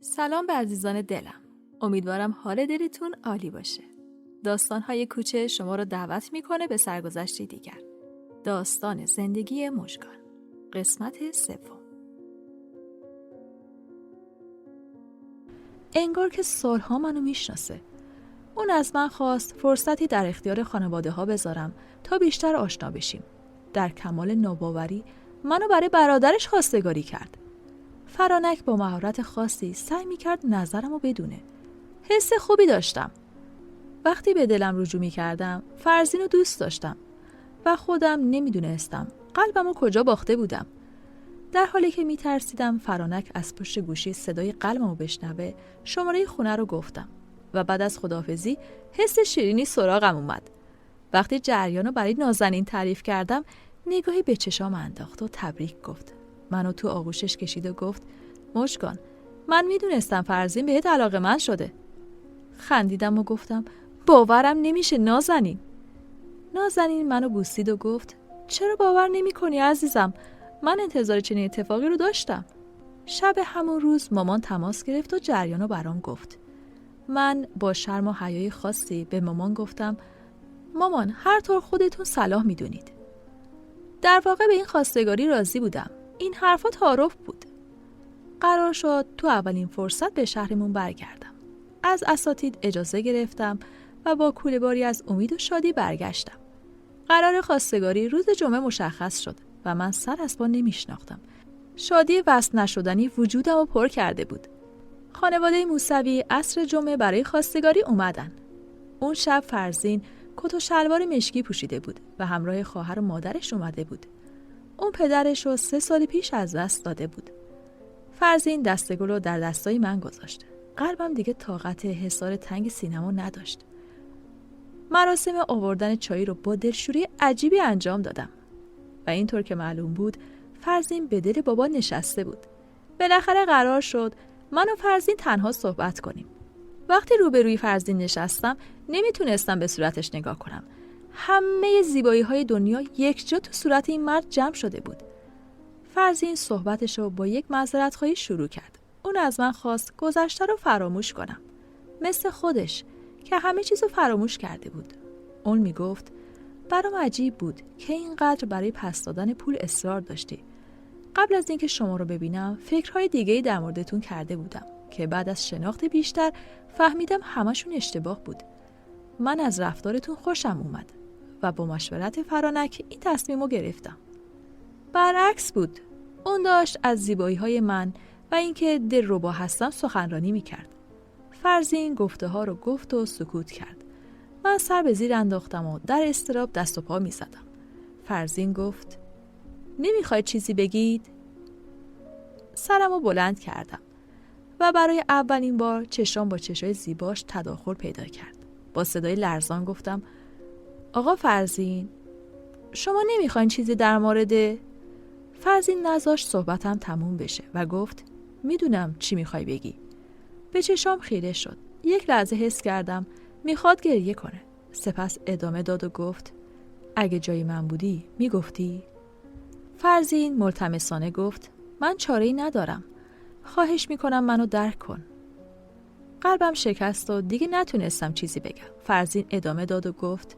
سلام به عزیزان دلم. امیدوارم حال دلتون عالی باشه. داستان‌های کوچه شما رو دعوت میکنه به سرگذشتی دیگر. داستان زندگی مژگان. قسمت 3. انگار که سالها منو میشناسه. اون از من خواست فرصتی در اختیار خانواده ها بذارم تا بیشتر آشنا بشیم. در کمال ناباوری منو برای برادرش خواستگاری کرد. فرانک با مهارت خاصی سعی می‌کرد نظرمو بدونه. حس خوبی داشتم. وقتی به دلم رجوع می‌کردم، فرزینو دوست داشتم و خودم نمی‌دونستم قلبمو کجا باخته بودم. در حالی که می‌ترسیدم فرانک از پشت گوشی صدای قلبمو بشنوه، شماره خونه رو گفتم و بعد از خداحافظی حس شیرینی سراغم اومد. وقتی جریانو برای نازنین تعریف کردم، نگاهی به چشام انداخت و تبریک گفت. منو تو آغوشش کشید و گفت: مژگان، من میدونستم فرزین بهت علاقه‌مند شده. خندیدم و گفتم: باورم نمیشه نازنین. نازنین منو بوسید و گفت: چرا باور نمی‌کنی عزیزم؟ من انتظار چنین اتفاقی رو داشتم. شب همون روز مامان تماس گرفت و جریانو برام گفت. من با شرم و حیای خاصی به مامان گفتم: مامان، هر طور خودتون صلاح میدونید. در واقع به این خواستگاری راضی بودم. این حرفا تعارف بود. قرار شد تو اولین فرصت به شهرمون برگردم. از اساتید اجازه گرفتم و با کوله‌باری از امید و شادی برگشتم. قرار خواستگاری روز جمعه مشخص شد و من سر از پا نمیشناختم. شادی وصل نشدنی وجودم رو پر کرده بود. خانواده موسوی عصر جمعه برای خواستگاری اومدن. اون شب فرزین کت و شلوار مشکی پوشیده بود و همراه خواهر و مادرش اومده بود. اون پدرش رو 3 سال پیش از دست داده بود. فرزین دستگل رو در دستای من گذاشت. قلبم دیگه طاقت حصار تنگ سینمو نداشت. مراسم آوردن چای رو با دلشوری عجیبی انجام دادم و اینطور که معلوم بود فرزین به دل بابا نشسته بود. بالاخره قرار شد من و فرزین تنها صحبت کنیم. وقتی روبروی فرزین نشستم نمیتونستم به صورتش نگاه کنم. همه زیبایی‌های دنیا یک جا تو صورت این مرد جمع شده بود. فرزین صحبتش رو با یک معذرت‌خواهی شروع کرد. اون از من خواست گذشته رو فراموش کنم. مثل خودش که همه چیزو فراموش کرده بود. اون میگفت: برام عجیب بود که اینقدر برای پس دادن پول اصرار داشتی. قبل از اینکه شما رو ببینم فکرهای دیگه‌ای در موردتون کرده بودم که بعد از شناخت بیشتر فهمیدم همشون اشتباه بود. من از رفتارتون خوشم اومد و با مشورت فرانک این تصمیمو گرفتم. برعکس بود. اون داشت از زیبایی‌های من و اینکه دلربا هستم سخنرانی می‌کرد. فرزین گفته ها رو گفت و سکوت کرد. من سر به زیر انداختم و در اضطراب دست و پا می‌زدم. فرزین گفت: نمی‌خواید چیزی بگید؟ سرمو بلند کردم و برای اولین بار چشام با چشای زیباش تداخل پیدا کرد. با صدای لرزان گفتم: آقا فرزین، شما نمیخواین چیزی در مورد؟ فرزین نذاشت صحبتم تموم بشه و گفت: میدونم چی میخوای بگی. به چشام خیره شد. یک لحظه حس کردم میخواد گریه کنه. سپس ادامه داد و گفت: اگه جای من بودی میگفتی؟ فرزین ملتمسانه گفت: من چاره‌ای ندارم. خواهش میکنم منو درک کن. قلبم شکست و دیگه نتونستم چیزی بگم. فرزین ادامه داد و گفت: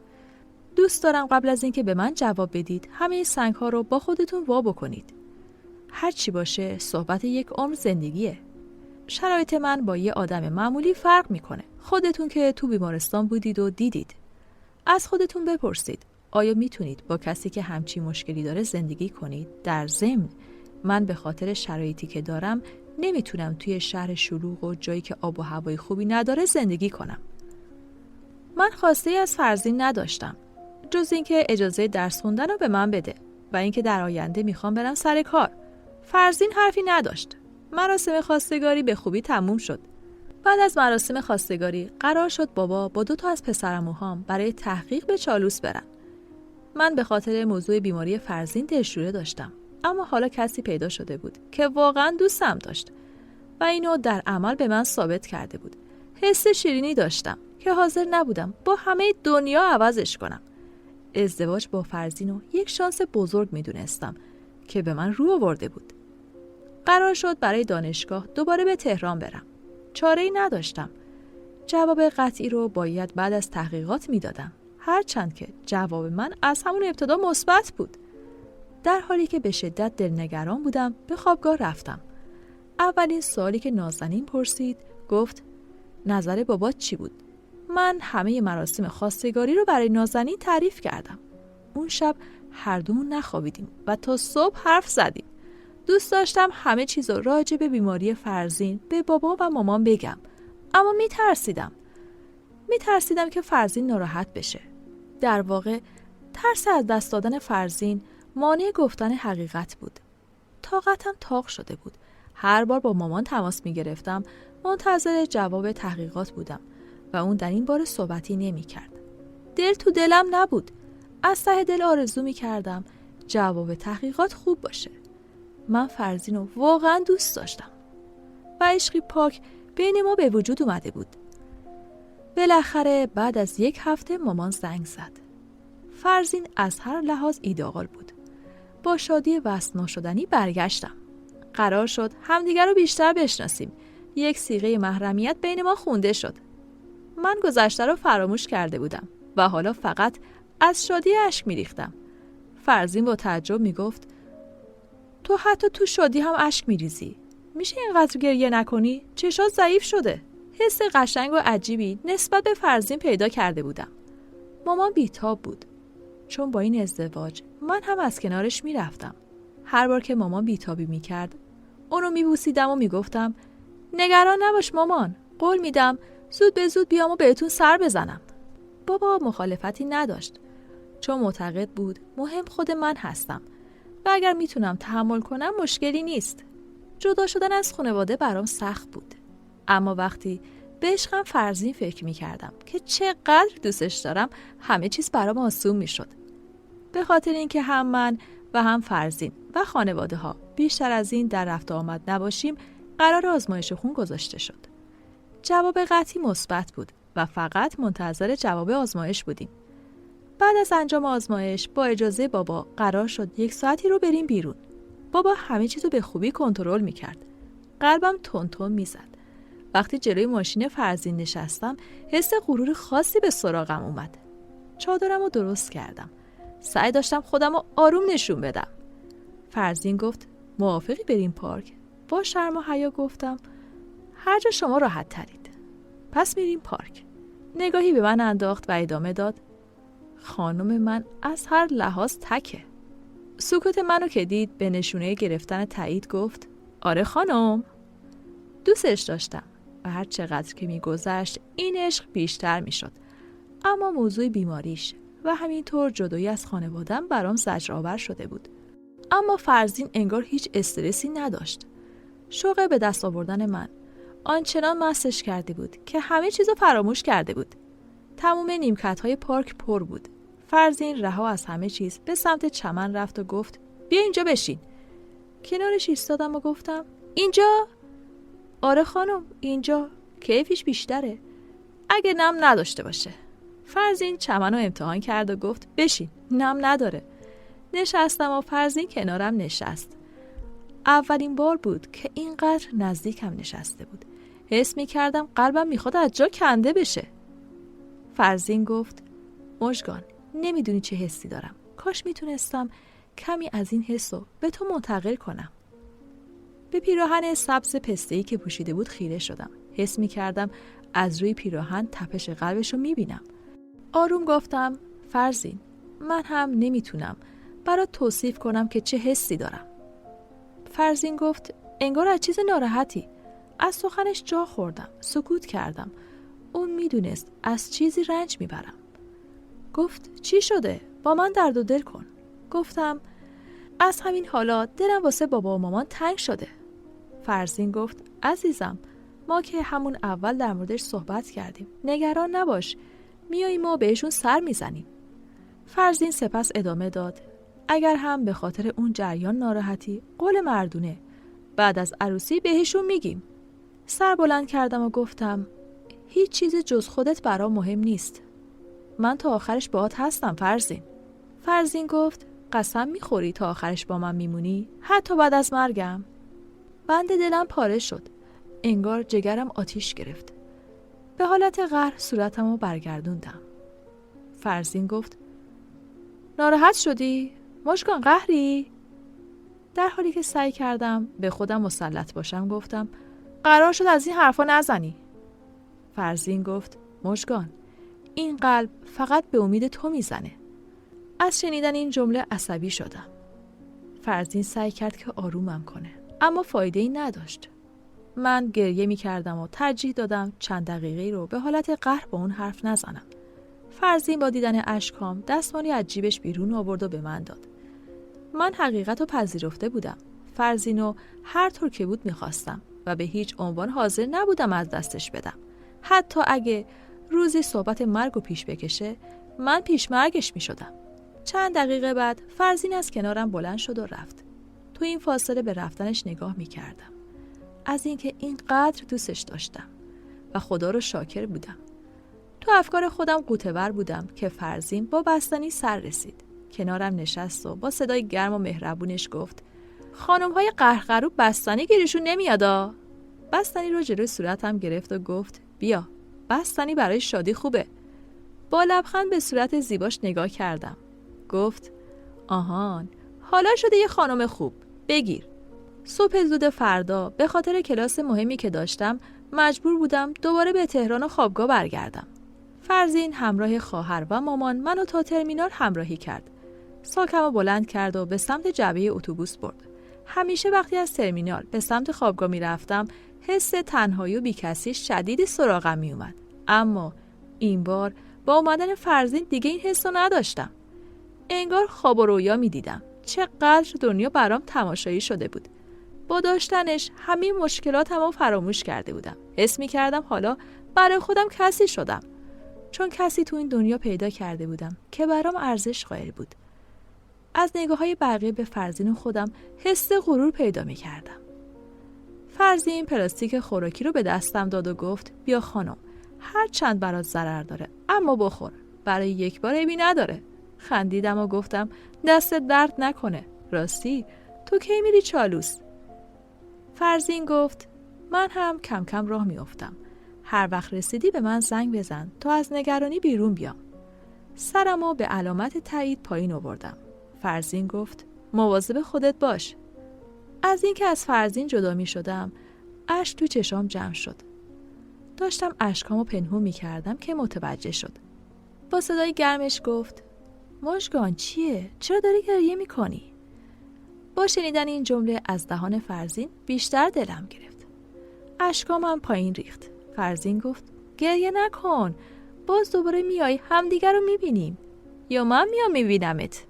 دوست دارم قبل از اینکه به من جواب بدید همه سنگ‌ها رو با خودتون وا بکنید. هر چی باشه صحبت یک عمر زندگیه. شرایط من با یه آدم معمولی فرق میکنه. خودتون که تو بیمارستان بودید و دیدید. از خودتون بپرسید آیا میتونید با کسی که همچین مشکلی داره زندگی کنید؟ در ضمن من به خاطر شرایطی که دارم نمیتونم توی شهر شلوغ و جایی که آب و هوای خوبی نداره زندگی کنم. من خواسته ای از فرزین نداشتم جز اینکه اجازه درس خوندن رو به من بده و اینکه در آینده میخوام برم سر کار. فرزین حرفی نداشت. مراسم خواستگاری به خوبی تموم شد. بعد از مراسم خواستگاری قرار شد بابا با 2 از پسرعموهام برای تحقیق به چالوس برن. من به خاطر موضوع بیماری فرزین دلشوره داشتم، اما حالا کسی پیدا شده بود که واقعا دوستم داشت و اینو در عمل به من ثابت کرده بود. حس شیرینی داشتم که حاضر نبودم با همه دنیا عوضش کنم. ازدواج با فرزینو یک شانس بزرگ میدونستم که به من رو آورده بود. قرار شد برای دانشگاه دوباره به تهران برم. چاره‌ای نداشتم. جواب قطعی رو باید بعد از تحقیقات میدادم، هرچند که جواب من از همون ابتدا مثبت بود. در حالی که به شدت دلنگران بودم به خوابگاه رفتم. اولین سوالی که نازنین پرسید گفت نظر بابات چی بود؟ من همه مراسم خواستگاری رو برای نازنین تعریف کردم. اون شب هر دومون نخوابیدیم و تا صبح حرف زدیم. دوست داشتم همه چیز رو راجع به بیماری فرزین به بابا و مامان بگم، اما میترسیدم که فرزین ناراحت بشه. در واقع ترس از دست دادن فرزین مانع گفتن حقیقت بود. طاقتم تاق شده بود. هر بار با مامان تماس میگرفتم منتظر جواب تحقیقات بودم و اون در این باره صحبتی نمی کرد. دل تو دلم نبود. از ته دل آرزو می کردم جواب تحقیقات خوب باشه. من فرزین رو واقعا دوست داشتم و عشقی پاک بین ما به وجود اومده بود. بالاخره بعد از 1 هفته مامان زنگ زد. فرزین از هر لحاظ ایدئال بود. با شادی وصل ناشدنی برگشتم. قرار شد همدیگر رو بیشتر بشناسیم. 1 صیغه محرمیت بین ما خونده شد. من گذشته رو فراموش کرده بودم و حالا فقط از شادی اشک میریختم. فرزین با تعجب میگفت تو حتی تو شادی هم اشک میریزی؟ میشه اینقدر گریه نکنی؟ چشات ضعیف شده. حس قشنگ و عجیبی نسبت به فرزین پیدا کرده بودم. مامان بیتاب بود، چون با این ازدواج من هم از کنارش میرفتم. هر بار که مامان بیتابی میکرد اونو میبوسیدم و میگفتم نگران نباش مامان، قول میدم زود به زود بیام و بهتون سر بزنم. بابا مخالفتی نداشت، چون معتقد بود مهم خود من هستم و اگر میتونم تحمل کنم مشکلی نیست. جدا شدن از خانواده برام سخت بود، اما وقتی به عشقم فرزین فکر میکردم که چقدر دوستش دارم همه چیز برام آسون میشد. به خاطر اینکه هم من و هم فرزین و خانواده ها بیشتر از این در رفت آمد نباشیم قرار آزمایش خون گذاشته شد. جواب قطعی مثبت بود و فقط منتظر جواب آزمایش بودیم. بعد از انجام آزمایش با اجازه بابا قرار شد 1 ساعتی رو بریم بیرون. بابا همه چیزو به خوبی کنترل میکرد. قلبم تون تون میزد. وقتی جلوی ماشین فرزین نشستم حس غرور خاصی به سراغم اومد. چادرم رو درست کردم. سعی داشتم خودم رو آروم نشون بدم. فرزین گفت موافقی بریم پارک؟ با شرم و حیا گفتم هر جا شما راحت ترید. پس میریم پارک. نگاهی به من انداخت و ادامه داد خانم من از هر لحاظ تکه. سکوت منو که دید به نشونه گرفتن تایید گفت آره خانم. دوستش داشتم و هر چقدر که میگذشت این عشق بیشتر میشد، اما موضوع بیماریش و همینطور جدایی از خانوادم برام زجرآور شده بود. اما فرزین انگار هیچ استرسی نداشت. شوق به دست آوردن من آنچنان مستش کرده بود که همه چیزو فراموش کرده بود. تمام نیمکت‌های پارک پر بود. فرزین رها از همه چیز به سمت چمن رفت و گفت بیا اینجا بشین. کنارش ایستادم و گفتم اینجا؟ آره خانم اینجا، کیفش بیشتره اگه نم نداشته باشه. فرزین چمن رو امتحان کرد و گفت بشین، نم نداره. نشستم و فرزین کنارم نشست. اولین بار بود که اینقدر نزدیکم نشسته بود. حس می کردم قلبم میخواد از جا کنده بشه. فرزین گفت مژگان نمیدونی چه حسی دارم. کاش میتونستم کمی از این حسو به تو منتقل کنم. به پیراهن سبز پسته‌ای که پوشیده بود خیره شدم. حس میکردم از روی پیراهن تپش قلبشو میبینم. آروم گفتم فرزین من هم نمیتونم برات توصیف کنم که چه حسی دارم. فرزین گفت انگار از چیز ناراحتی. از سخنش جا خوردم. سکوت کردم. اون میدونست از چیزی رنج میبرم. گفت چی شده؟ با من درد و دل کن. گفتم از همین حالات دلم واسه بابا و مامان تنگ شده. فرزین گفت عزیزم ما که همون اول در موردش صحبت کردیم. نگران نباش. میاییم و بهشون سر میزنیم. فرزین سپس ادامه داد اگر هم به خاطر اون جریان ناراحتی قول مردونه بعد از عروسی بهشون میگیم. سر بلند کردم و گفتم هیچ چیز جز خودت برام مهم نیست. من تا آخرش باهات هستم فرزین. فرزین گفت قسم میخوری تا آخرش با من میمونی؟ حتی بعد از مرگم؟ بند دلم پاره شد. انگار جگرم آتیش گرفت. به حالت قهر صورتمو برگردوندم. فرزین گفت ناراحت شدی؟ مژگان قهری؟ در حالی که سعی کردم به خودم مسلط باشم گفتم قرار شد از این حرفا نزنی. فرزین گفت مژگان این قلب فقط به امید تو میزنه. از شنیدن این جمله عصبی شدم. فرزین سعی کرد که آرومم کنه اما فایده‌ای نداشت. من گریه می‌کردم و ترجیح دادم چند دقیقه رو به حالت قهر با اون حرف نزنم. فرزین با دیدن اشکام دستمالی از جیبش بیرون آورد و به من داد. من حقیقت رو پذیرفته بودم. فرزینو هر طور که بود می‌خواستم و به هیچ عنوان حاضر نبودم از دستش بدم. حتی اگه روزی صحبت مرگ و پیش بکشه من پیش مرگش می‌شدم. چند دقیقه بعد فرزین از کنارم بلند شد و رفت. تو این فاصله به رفتنش نگاه می‌کردم. از اینکه اینقدر دوستش داشتم و خدا رو شاکر بودم. تو افکار خودم غوطه‌ور بودم که فرزین با بستنی سر رسید. کنارم نشست و با صدای گرم و مهربونش گفت خانم‌های قهرغروب بستنی گیرشون نمیادا. بستنی رو جلوی صورتم گرفت و گفت بیا، بستنی برای شادی خوبه. با لبخند به صورت زیباش نگاه کردم. گفت آهان، حالا شده یه خانم خوب، بگیر. صبح زود فردا به خاطر کلاس مهمی که داشتم مجبور بودم دوباره به تهران و خوابگاه برگردم. فرزین همراه خواهر و مامان منو تا ترمینال همراهی کرد. ساکمو بلند کرد و به سمت جعبه اتوبوس برد. همیشه وقتی از ترمینال به سمت خوابگاه می رفتم حس تنهایی و بیکسی شدیدی سراغم می اومد. اما این بار با اومدن فرزین دیگه این حس رو نداشتم. انگار خواب و رویا می دیدم. چقدر دنیا برام تماشایی شده بود. با داشتنش همه مشکلاتم رو فراموش کرده بودم. حس می کردم حالا برای خودم کسی شدم. چون کسی تو این دنیا پیدا کرده بودم که برام ارزش قائل بود. از نگاه‌های بقیه به فرزین و خودم حس غرور پیدا می کردم. فرزین پلاستیک خوراکی رو به دستم داد و گفت بیا خانم، هر چند برات ضرر داره اما بخور، برای یک بار عیبی نداره. خندیدم و گفتم دست درد نکنه. راستی تو کی میری چالوس؟ فرزین گفت من هم کم کم راه میافتم. هر وقت رسیدی به من زنگ بزن تا از نگرانی بیرون بیام. سرمو به علامت تایید پایین آوردم. فرزین گفت مواظب خودت باش. از اینکه از فرزین جدا می شدم اشک تو چشام جمع شد. داشتم اشکامو پنهون می کردم که متوجه شد. با صدای گرمش گفت مژگان چیه؟ چرا داری گریه می کنی؟ با شنیدن این جمله از دهان فرزین بیشتر دلم گرفت. اشکامم پایین ریخت. فرزین گفت گریه نکن، باز دوباره میای همدیگر رو می بینیم، یا من میام می بینمت.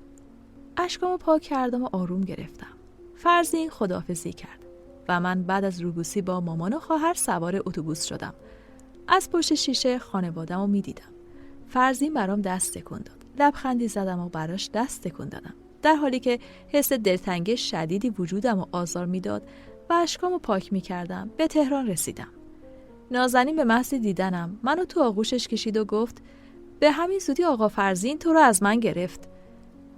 اشکامو پاک کردم و آروم گرفتم. فرزین خداحافظی کرد و من بعد از روبوسی با مامان و خواهر سوار اتوبوس شدم. از پشت شیشه خانواده‌مو می‌دیدم. فرزین برام دست تکون داد. لبخندی زدم و براش دست تکون دادم. در حالی که حس دلتنگی شدیدی وجودمو آزار میداد و اشکامو پاک می‌کردم به تهران رسیدم. نازنین به محض دیدنم منو تو آغوشش کشید و گفت به همین زودی آقا فرزین تو رو از من گرفت.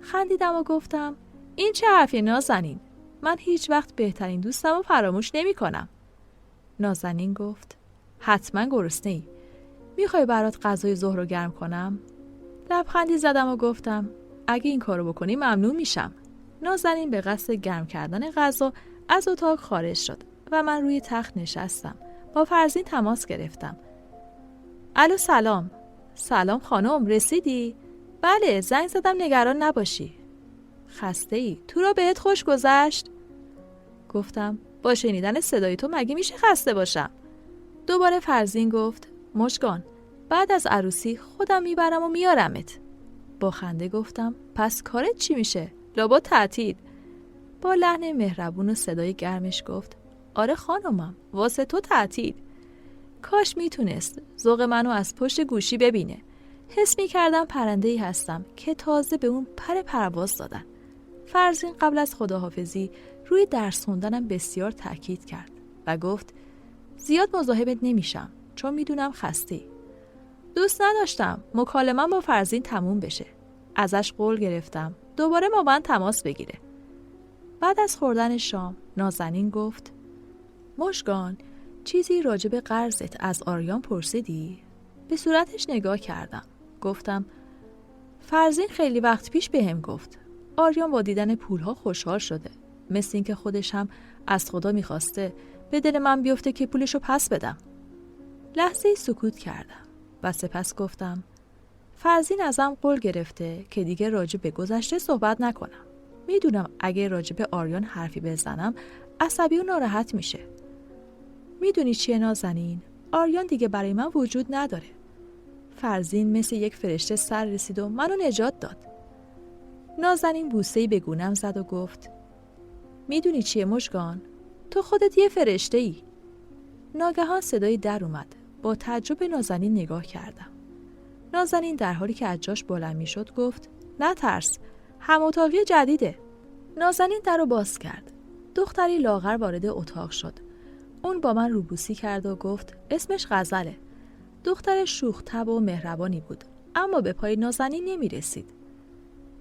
خندیدم و گفتم این چه حرفی نازنین؟ من هیچ وقت بهترین دوستم رو فراموش نمی کنم. نازنین گفت حتما گرسنه‌ای. میخوای برات غذای ظهر رو گرم کنم؟ لبخندی زدم و گفتم اگه این کارو بکنی ممنون میشم. نازنین به قصد گرم کردن غذا از اتاق خارج شد و من روی تخت نشستم. با فرزین تماس گرفتم. الو سلام. سلام خانم، رسیدی؟ بله، زنگ زدم نگران نباشی. خسته ای؟ تو را بهت خوش گذشت؟ گفتم با شنیدن صدای تو مگه میشه خسته باشم؟ دوباره فرزین گفت مژگان بعد از عروسی خودم میبرم و میارمت. با خنده گفتم پس کارت چی میشه؟ لابد تعطیل. با لحن مهربون و صدای گرمش گفت آره خانمم، واسه تو تعطیل. کاش میتونست ذوق منو از پشت گوشی ببینه. حس میکردم پرنده‌ای هستم که تازه به اون پر پرواز دادن. فرزین قبل از خداحافظی روی درس خوندنم بسیار تاکید کرد و گفت زیاد مزاحمت نمیشم چون میدونم خسته‌ای. دوست نداشتم مکالمه‌ام با فرزین تموم بشه. ازش قول گرفتم دوباره با من تماس بگیره. بعد از خوردن شام نازنین گفت مژگان چیزی راجع به قرضت از آریان پرسیدی؟ به صورتش نگاه کردم. گفتم فرزین خیلی وقت پیش بهم گفت آریان با دیدن پولها خوشحال شده، مثل این که خودش هم از خدا میخواسته به دل من بیفته که پولشو پس بدم. لحظه‌ای سکوت کردم و سپس گفتم فرزین ازم قول گرفته که دیگه راجع به گذشته صحبت نکنم. میدونم اگه راجع به آریان حرفی بزنم عصبی و ناراحت میشه. میدونی چیه نازنین؟ آریان دیگه برای من وجود نداره. فرزین مثل یک فرشته سر رسید و منو نجات داد. نازنین بوسه‌ای به گونه‌ام زد و گفت میدونی چیه مژگان؟ تو خودت یه فرشته ای. ناگهان صدای در اومد. با تعجب نازنین نگاه کردم. نازنین در حالی که از جاش بلند میشد گفت نه ترس، هم اتاقی جدیده. نازنین در رو باز کرد. دختری لاغر وارد اتاق شد. اون با من روبوسی کرد و گفت اسمش غزله. دختر شوخ طبع و مهربانی بود، اما به پای نازنین نمی رسید.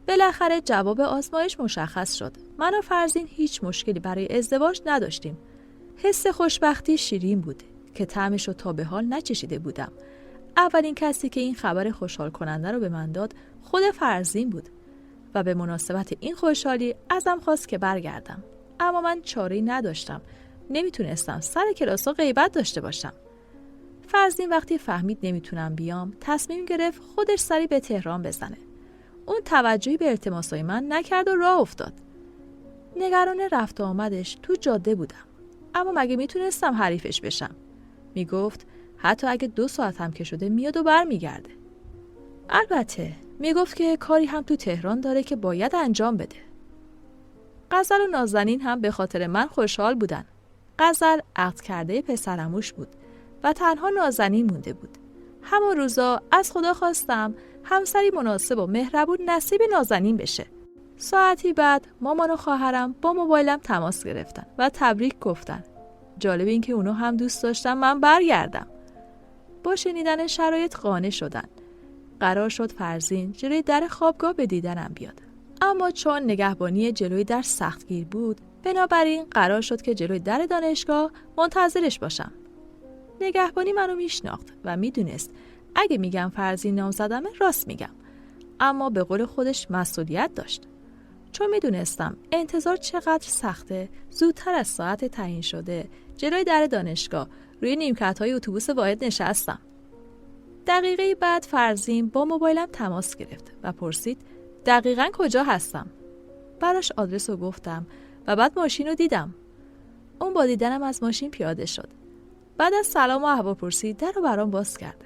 بالاخره جواب آزمایش مشخص شد. من و فرزین هیچ مشکلی برای ازدواج نداشتیم. حس خوشبختی شیرین بود که طعمش رو تا به حال نچشیده بودم. اولین کسی که این خبر خوشحال کننده رو به من داد خود فرزین بود و به مناسبت این خوشحالی ازم خواست که برگردم. اما من چاره‌ای نداشتم. نمیتونستم سر کلاسا غیبت داشته باشم. فرزین وقتی فهمید نمیتونم بیام تصمیم گرفت خودش سری به تهران بزنه. اون توجهی به التماسای من نکرد و راه افتاد. نگران رفت و آمدش تو جاده بودم، اما مگه میتونستم حریفش بشم؟ میگفت حتی اگه 2 ساعت هم که شده میاد و برمیگرده. البته میگفت که کاری هم تو تهران داره که باید انجام بده. غزل و نازنین هم به خاطر من خوشحال بودن. غزل عقد کرده پسرعموش بود و تنها نازنین مونده بود. همون روزا از خدا خواستم همسری مناسب و مهربون نصیب نازنین بشه. ساعتی بعد مامان و خواهرم با موبایلم تماس گرفتن و تبریک گفتن. جالب این که اونو هم دوست داشتن من برگردم. با شنیدن شرایط قانع شدن. قرار شد فرزین جلوی در خوابگاه به دیدنم بیاد. اما چون نگهبانی جلوی در سختگیر بود، بنابراین قرار شد که جلوی در دانشگاه منتظرش باشم. نگهبانی منو میشناخت و میدونست اگه میگم فرزین نامزدمه راست میگم، اما به قول خودش مسئولیت داشت. چون میدونستم انتظار چقدر سخته، زودتر از ساعت تعیین شده جلوی در دانشگاه روی نیمکت‌های اتوبوس واحد نشستم. دقیقه بعد فرزین با موبایلم تماس گرفت و پرسید دقیقاً کجا هستم. براش آدرس رو گفتم و بعد ماشین رو دیدم. اون با دیدنم از ماشین پیاده شد. بعد از سلام و احوالپرسی در رو برام باز کرد.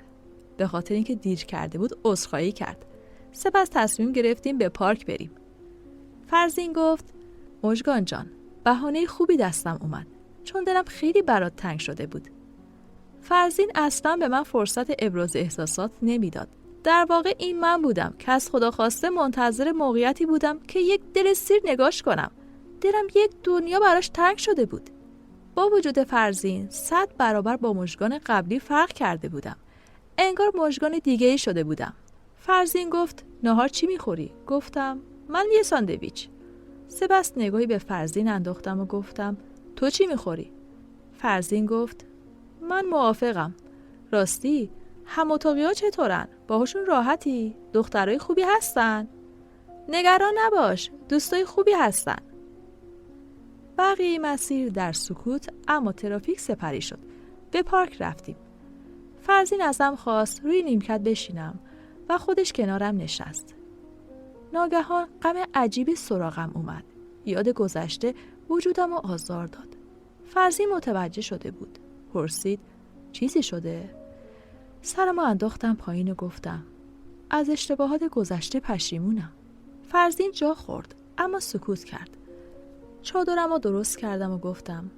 به خاطر اینکه دیر کرده بود عذرخواهی کرد. سپس تصمیم گرفتیم به پارک بریم. فرزین گفت مژگان جان، بهانه خوبی دستم اومد، چون دلم خیلی برات تنگ شده بود. فرزین اصلا به من فرصت ابراز احساسات نمیداد. در واقع این من بودم که از خدا خواسته منتظر موقعیتی بودم که یک دل سیر نگاش کنم. دلم یک دنیا براش تنگ شده بود. با وجود فرزین 100 برابر با مژگان قبلی فرق کرده بودم. انگار مژگان دیگه‌ای شده بودم. فرزین گفت نهار چی میخوری؟ گفتم من یه ساندویچ. سپس نگاهی به فرزین انداختم و گفتم تو چی میخوری؟ فرزین گفت من موافقم. راستی هم اتاقی‌ها چطورن؟ باهاشون راحتی؟ دخترای خوبی هستن؟ نگران نباش، دوستای خوبی هستن. بقیه مسیر در سکوت اما ترافیک سپری شد. به پارک رفتیم. فرزین ازم خواست روی نیمکت بشینم و خودش کنارم نشست. ناگهان غم عجیبی سراغم اومد. یاد گذشته وجودم رو آزار داد. فرزین متوجه شده بود. پرسید چیزی شده؟ سرمو انداختم پایین و گفتم از اشتباهات گذشته پشیمونم. فرزین جا خورد اما سکوت کرد. چادرمو درست کردم و گفتم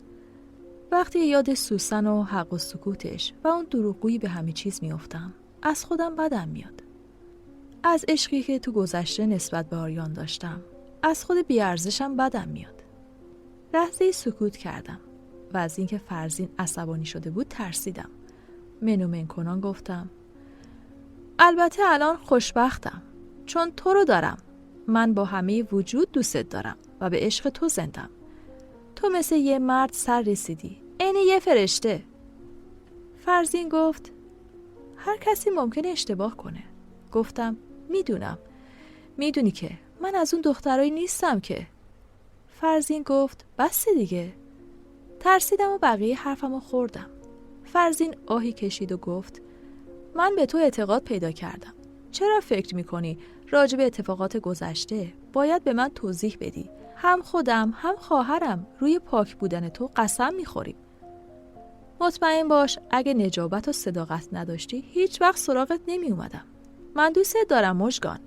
وقتی یاد سوسن و حق و سکوتش و اون دروغگویی به همه چیز میافتم از خودم بدم میاد. از عشقی که تو گذشته نسبت به آریان داشتم، از خود بیارزشم بدم میاد. لحظه‌ای سکوت کردم و از اینکه فرزین عصبانی شده بود ترسیدم. منومن کنان گفتم البته الان خوشبختم چون تو رو دارم. من با همه وجود دوستت دارم و به عشق تو زندم. تو مثل یه مرد سر رسیدی، عین یه فرشته. فرزین گفت هر کسی ممکنه اشتباه کنه. گفتم میدونم. میدونی که من از اون دخترایی نیستم که. فرزین گفت بس دیگه. ترسیدم و بقیه حرفمو خوردم. فرزین آهی کشید و گفت من به تو اعتقاد پیدا کردم. چرا فکر میکنی راجع به اتفاقات گذشته باید به من توضیح بدی؟ هم خودم هم خواهرم روی پاک بودن تو قسم میخوریم. مطمئن باش اگه نجابت و صداقت نداشتی هیچ وقت سراغت نمی اومدم. من دوستت دارم مژگان.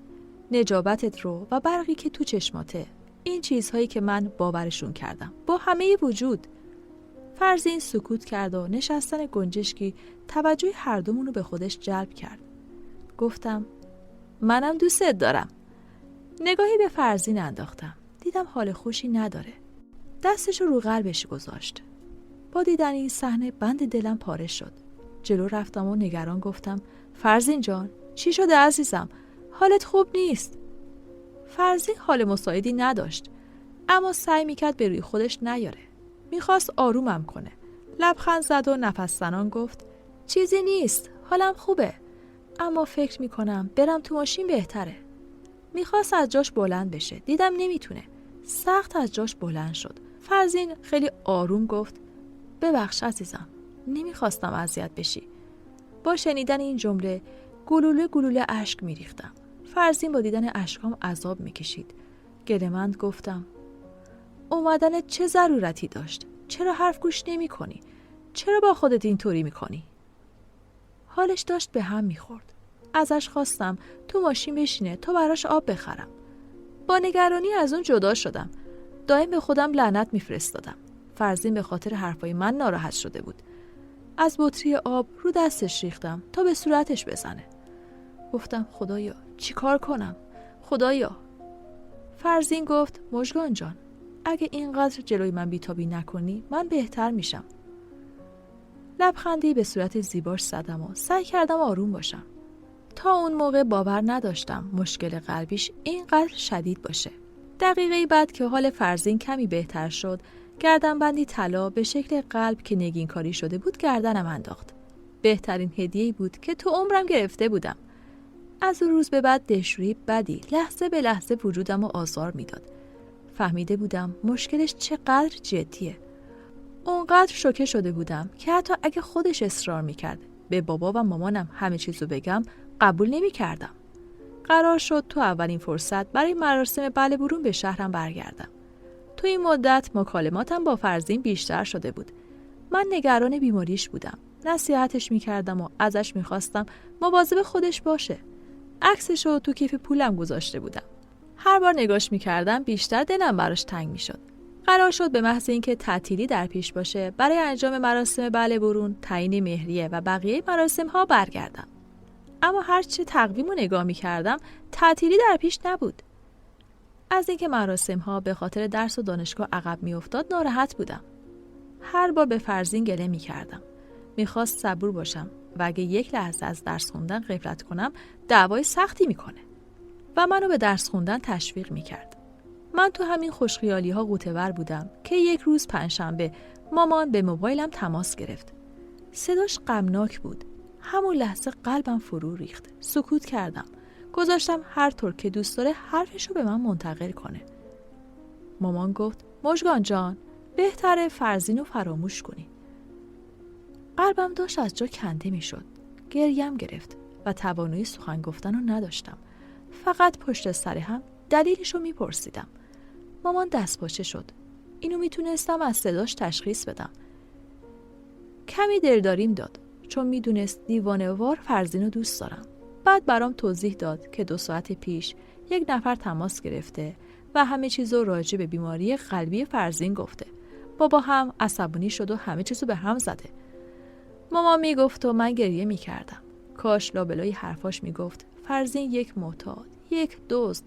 نجابتت رو و برقی که تو چشماته. این چیزهایی که من باورشون کردم با همه وجود. فرزین سکوت کرد و نشستن گنجشکی توجه هر دومونو به خودش جلب کرد. گفتم منم دوستت دارم. نگاهی به فرزین انداختم. دیدم حال خوشی نداره. دستشو رو قلبش گذاشت. با دیدن این صحنه بند دلم پاره شد. جلو رفتم و نگران گفتم فرزین جان چی شده عزیزم؟ حالت خوب نیست. فرزین حال مساعدی نداشت، اما سعی میکرد به روی خودش نیاره. میخواست آرومم کنه. لبخند زد و نفس زنان گفت چیزی نیست، حالم خوبه، اما فکر میکنم برم تو ماشین بهتره. میخواست از جاش بلند بشه. دیدم نمیتونه. سخت از جاش بلند شد. فرزین خیلی آروم گفت ببخش عزیزم، نمیخواستم اذیت بشی. با شنیدن این جمله گلوله گلوله اشک میریختم. فرزین با دیدن اشکام عذاب میکشید. گله‌مند گفتم اومدن چه ضرورتی داشت؟ چرا حرف گوش نمی کنی؟ چرا با خودت اینطوری میکنی؟ حالش داشت به هم میخورد. ازش خواستم تو ماشین بشینه تا براش آب بخرم. با نگرانی از اون جدا شدم. دائم به خودم لعنت میفرستادم. فرزین به خاطر حرفای من ناراحت شده بود. از بطری آب رو دستش ریختم تا به صورتش بزنه. گفتم خدایا چی کار کنم؟ خدایا. فرزین گفت مژگان جان اگه اینقدر جلوی من بیتابی نکنی من بهتر میشم. لبخندی به صورت زیباش زدم و سعی کردم آروم باشم. تا اون موقع باور نداشتم مشکل قلبیش اینقدر شدید باشه. دقیقه بعد که حال فرزین کمی بهتر شد، گردنبندی طلا به شکل قلب که نگین کاری شده بود گردنم انداخت. بهترین هدیه‌ای بود که تو عمرم گرفته بودم. از اون روز به بعد دلشویی بدی لحظه به لحظه وجودم رو آزار میداد. فهمیده بودم مشکلش چقدر جدیه. اونقدر شوکه شده بودم که حتی اگه خودش اصرار میکرد به بابا و مامانم همه چیزو بگم قبول نمیکردم. قرار شد تو اولین فرصت برای مراسم بله برون به شهرم برگردم. تو این مدت مکالماتم با فرزین بیشتر شده بود. من نگران بیماریش بودم. نصیحتش میکردم و ازش میخواستم مواظب خودش باشه. عکسشو تو کیف پولم گذاشته بودم. هر بار نگاش میکردم بیشتر دلم براش تنگ میشد. قرار شد به محض اینکه تعطیلی در پیش باشه برای انجام مراسم بله برون، تعیین مهریه و بقیه مراسم ها برگردم. اما هرچه تقویمو نگاه میکردم تعطیلی در پیش نبود. از اینکه مراسم ها به خاطر درس و دانشگاه عقب میافتاد ناراحت بودم. هر بار به فرزین گله میکردم. میخواست صبور باشم و اگه یک لحظه از درس خوندن غفلت کنم دعوای سختی میکنه و منو به درس خوندن تشویق میکرد. من تو همین خوشخیالی ها غوطه‌ور بودم که یک روز پنجشنبه مامان به موبایلم تماس گرفت. صداش غمناک بود. همون لحظه قلبم فرو ریخت. سکوت کردم. گذاشتم هر طور که دوست داره حرفشو به من منتقل کنه. مامان گفت مژگان جان بهتره فرزینو فراموش کنی. قلبم داشت از جا کنده می شد. گریم گرفت و توانایی سخن گفتن رو نداشتم. فقط پشت سر هم دلیلشو می پرسیدم. مامان دست پاچه شد. اینو می تونستم از صداش تشخیص بدم. کمی دلداریم داد چون می دونست دیوانه‌وار فرزینو دوست دارم. بعد برام توضیح داد که 2 ساعت پیش یک نفر تماس گرفته و همه چیزو راجع به بیماری قلبی فرزین گفته. بابا هم عصبانی شد و همه چیزو به هم زده. مامان میگفت و من گریه میکردم. کاش لابلای حرفاش میگفت فرزین یک معتاد، یک دزد،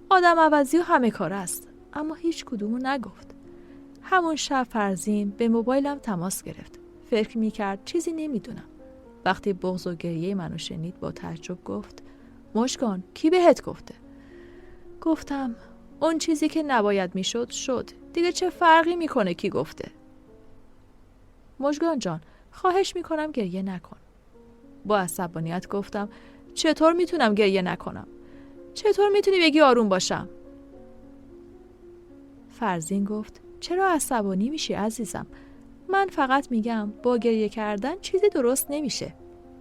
آدم عوضی و همه کار است، اما هیچ کدومو نگفت. همون شب فرزین به موبایلم تماس گرفت. فکر میکرد چیزی نمیدونم. وقتی بغض و گریه منو شنید با تعجب گفت مژگان کی بهت گفته؟ گفتم اون چیزی که نباید میشد شد. دیگه چه فرقی میکنه کی گفته؟ مژگان جان خواهش میکنم گریه نکن. با عصبانیت گفتم چطور میتونم گریه نکنم؟ چطور میتونی بگی آروم باشم؟ فرزین گفت چرا عصبانی میشی عزیزم؟ من فقط میگم با گریه کردن چیزی درست نمیشه.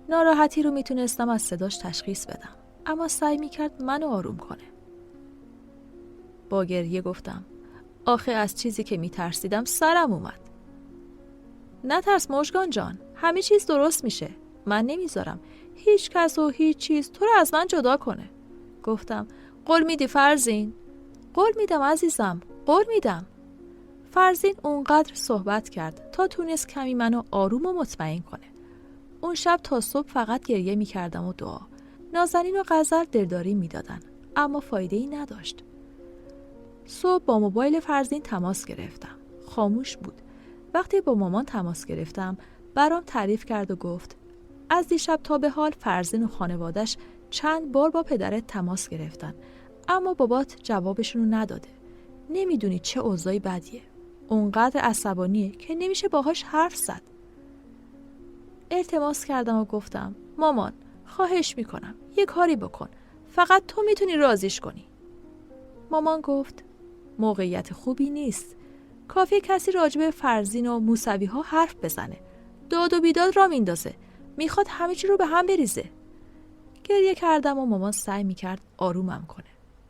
ناراحتی رو میتونستم از صداش تشخیص بدم، اما سعی میکرد منو آروم کنه. با گریه گفتم آخه از چیزی که میترسیدم سرم اومد. نترس مژگان جان، همه چیز درست میشه. من نمیذارم هیچ کس و هیچ چیز تو رو از من جدا کنه. گفتم قول میدی فرزین؟ قول میدم عزیزم، قول میدم. فرزین اونقدر صحبت کرد تا تونست کمی منو آروم و مطمئن کنه. اون شب تا صبح فقط گریه میکردم و دعا. نازنین و غزل دلداری میدادن، اما فایده ای نداشت. صبح با موبایل فرزین تماس گرفتم. خاموش بود. وقتی با مامان تماس گرفتم برام تعریف کرد و گفت از دیشب تا به حال فرزین و خانوادش چند بار با پدرت تماس گرفتن، اما بابات جوابشونو نداده. نمیدونی چه اوضاعی بدیه. اونقدر عصبانیه که نمیشه باهاش حرف زد. التماس کردم و گفتم مامان خواهش میکنم یه کاری بکن، فقط تو میتونی راضیش کنی. مامان گفت موقعیت خوبی نیست. کافیه کسی راجب فرزین و موسوی ها حرف بزنه. داد و بیداد را میندازه. میخواد همه چی رو به هم بریزه. گریه کردم و مامان سعی میکرد آرومم کنه.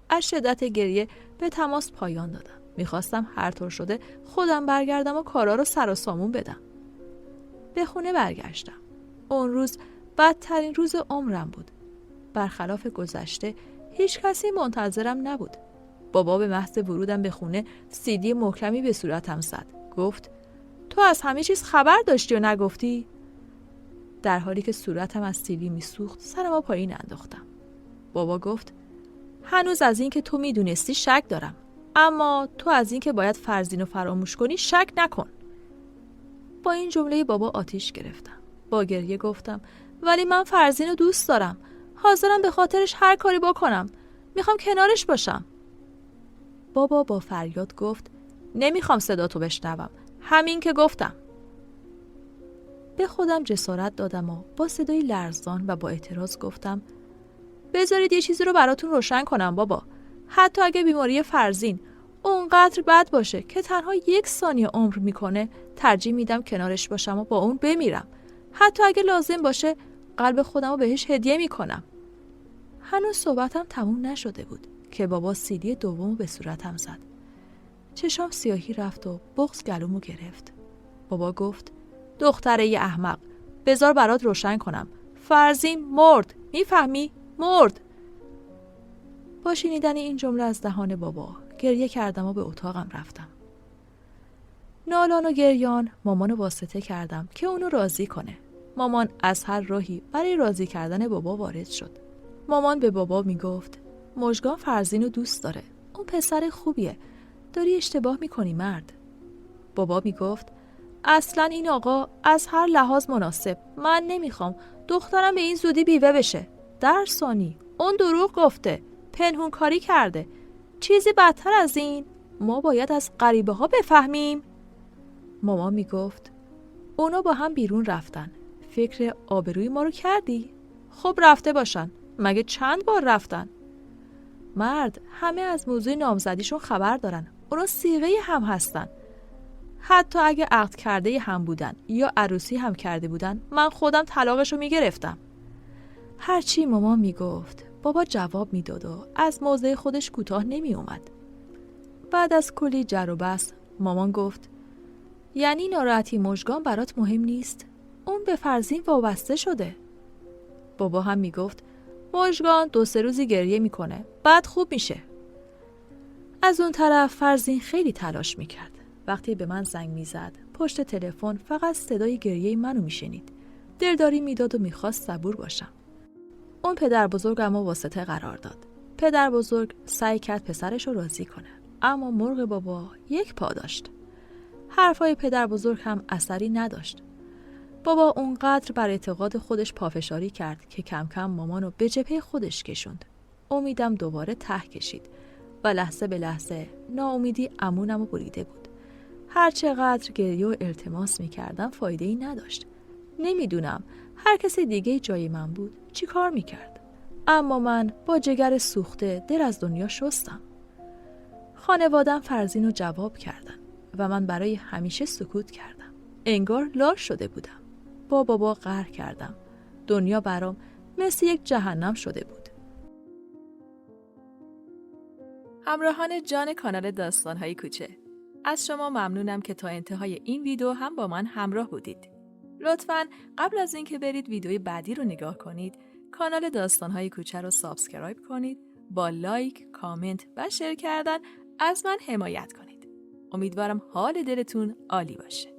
از شدت گریه به تماس پایان دادم. میخواستم هر طور شده خودم برگردم و کارا رو سر و سامون بدم. به خونه برگشتم. اون روز بدترین روز عمرم بود. برخلاف گذشته هیچ کسی منتظرم نبود. بابا به محض ورودم به خونه سیدی محکمی به صورتم زد. گفت تو از همه چیز خبر داشتی و نگفتی؟ در حالی که صورتم از سیلی میسوخت سرمو پایین انداختم. بابا گفت هنوز از این که تو میدونستی شک دارم، اما تو از این که باید فرزین رو فراموش کنی شک نکن. با این جمله بابا آتیش گرفتم. با گریه گفتم ولی من فرزین رو دوست دارم. حاضرم به خاطرش هر کاری بکنم. میخوام کنارش باشم. بابا با فریاد گفت نمیخوام صدا تو بشنوم. همین که گفتم. به خودم جسارت دادم و با صدای لرزان و با اعتراض گفتم بذارید یه چیزی رو براتون روشن کنم بابا. حتی اگه بیماری فرزین اونقدر بد باشه که تنها 1 ثانیه عمر میکنه، ترجیح میدم کنارش باشم و با اون بمیرم. حتی اگه لازم باشه قلب خودم رو بهش هدیه میکنم. هنوز صحبتم تموم نشده بود که بابا سیلی دومو به صورتم زد. چشام سیاهی رفت و بغض گلومو گرفت. بابا گفت دختره ی احمق، بذار برات روشن کنم. فرزین مرد، میفهمی؟ مرد. با شنیدن این جمله از دهان بابا گریه کردم و به اتاقم رفتم. نالان و گریان مامانو واسطه کردم که اونو راضی کنه. مامان از هر راهی برای راضی کردن بابا وارد شد. مامان به بابا میگفت مژگان فرزینو دوست داره. اون پسر خوبیه. داری اشتباه میکنی مرد. بابا میگفت اصلا این آقا از هر لحاظ مناسب. من نمیخوام دخترم به این زودی بیوه بشه. در ثانی اون دروغ گفته. پنهون کاری کرده. چیزی بدتر از این ما باید از غریبه ها بفهمیم. مامان میگفت اونا با هم بیرون رفتن. فکر آبروی ما رو کردی؟ خب رفته باشن. مگه چند بار رفتن؟ مرد همه از موضوع نامزدیشون خبر دارن. اونا صیغه هم هستن. حتی اگه عقد کرده هم بودن یا عروسی هم کرده بودن من خودم طلاقشو میگرفتم. هرچی مامان میگفت بابا جواب میداد و از موضع خودش کوتاه نمی اومد. بعد از کلی جر و بحث مامان گفت یعنی ناراحتی مژگان برات مهم نیست؟ اون به فرزین وابسته شده. بابا هم میگفت مژگان 2-3 روزی گریه میکنه بعد خوب میشه. از اون طرف فرزین خیلی تلاش میکرد. وقتی به من زنگ میزد پشت تلفن فقط صدای گریه منو میشنید. دلداری میداد و میخواست صبور باشم. اون پدر بزرگمو واسطه قرار داد. پدر بزرگ سعی کرد پسرشو راضی کنه، اما مرغ بابا 1 پا داشت. حرفای پدر بزرگ هم اثری نداشت. بابا اونقدر بر اعتقاد خودش پافشاری کرد که کم کم مامانو به جبهه خودش کشوند. امیدم دوباره ته کشید و لحظه به لحظه ناامیدی امونمو بریده بود. هر چقدر گریه و التماس میکردم فایده‌ای نداشت. نمیدونم هر کسی دیگه جای من بود چی کار میکرد. اما من با جگر سوخته دل از دنیا شستم. خانوادم فرزین رو جواب کردن و من برای همیشه سکوت کردم. انگار لال شده بودم. با بابا قهر کردم. دنیا برام مثل یک جهنم شده بود. همراهان جان کانال داستان‌های کوچه، از شما ممنونم که تا انتهای این ویدیو هم با من همراه بودید. لطفاً قبل از اینکه برید ویدیوی بعدی رو نگاه کنید، کانال داستان‌های کوچه رو سابسکرایب کنید، با لایک، کامنت و شیر کردن از من حمایت کنید. امیدوارم حال دلتون عالی باشه.